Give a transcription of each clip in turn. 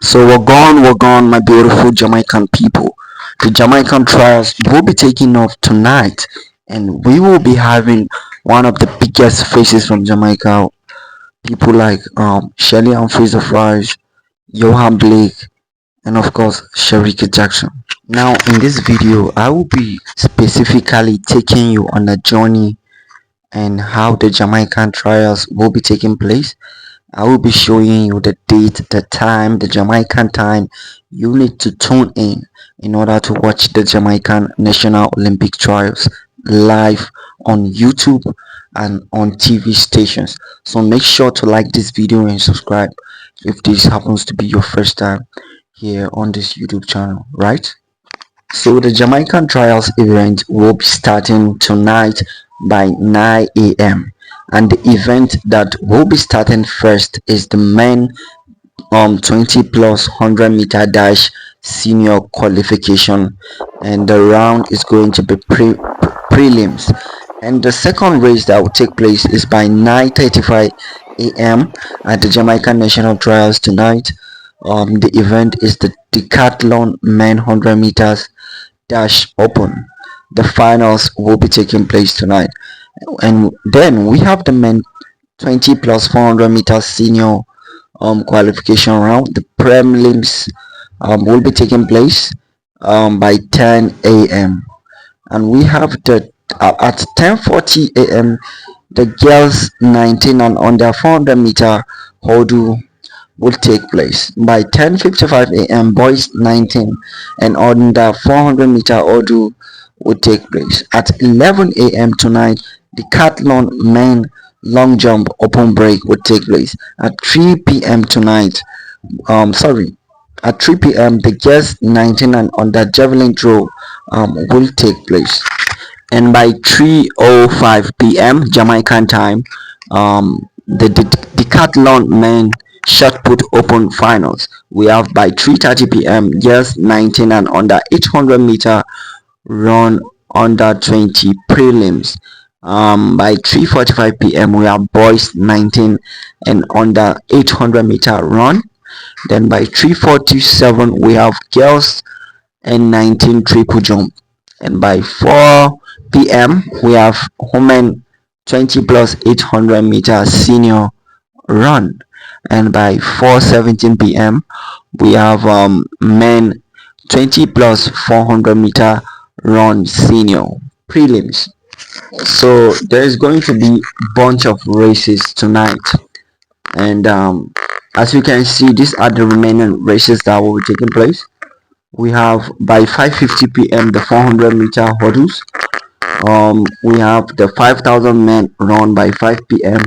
So we're gone, my beautiful Jamaican people. The Jamaican trials will be taking off tonight, and we will be having one of the biggest faces from Jamaica. People like Shelly-Ann Fraser, Yohan Blake, and of course Shericka Jackson. Now, in this video, I will be specifically taking you on a journey and how the Jamaican trials will be taking place. I will be showing you the date, the time, the Jamaican time. You need to tune in order to watch the Jamaican National Olympic Trials live on YouTube and on TV stations. So make sure to like this video and subscribe if this happens to be your first time here on this YouTube channel, right? So the Jamaican Trials event will be starting tonight by 9 a.m. and the event that will be starting first is the men 20 plus 100-meter dash senior qualification, and the round is going to be prelims, and the second race that will take place is by 9:35 a.m. at the Jamaican National Trials tonight. The event is the decathlon men 100 meters dash open. The finals will be taking place tonight, and then we have the men 20 plus 400 meters senior qualification round. The prelims will be taking place by 10 a.m. and we have the at 10:40 a.m. the girls 19 and under 400-meter hurdle will take place. By 10:55 a.m. boys 19 and under 400-meter hurdle will take place. At 11 a.m. tonight, the decathlon men long jump open break will take place. At 3 p.m. tonight, at 3 p.m. the girls 19 and under javelin throw will take place, and by 3:05 p.m. Jamaican time, the decathlon men shot put open finals. We have by 3:30 p.m. girls 19 and under 800-meter run under 20 prelims. By 3:45 p.m. we have boys 19 and under 800-meter run. Then by 3:47 we have girls and 19 triple jump, and by 4 p.m. we have women 20 plus 800-meter senior run, and by 4:17 p.m. we have men 20 plus 400-meter run senior prelims. So there is going to be bunch of races tonight, and as you can see, these are the remaining races that will be taking place. We have by 5:50 p.m. the 400-meter hurdles. We have the 5,000 men run by 5 p.m.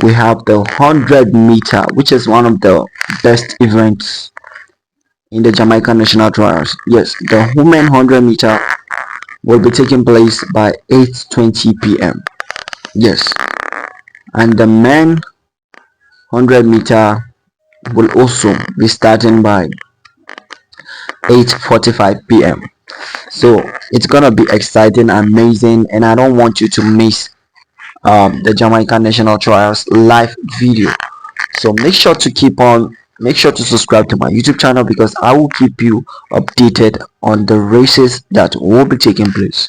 We have the 100-meter, which is one of the best events in the Jamaican National Trials. Yes, the women 100-meter will be taking place by 8:20 p.m. Yes, and the men 100-meter will also be starting by 8:45 p.m. So it's gonna be exciting, amazing, and I don't want you to miss the Jamaican National Trials live video. So make sure to subscribe to my YouTube channel, because I will keep you updated on the races that will be taking place.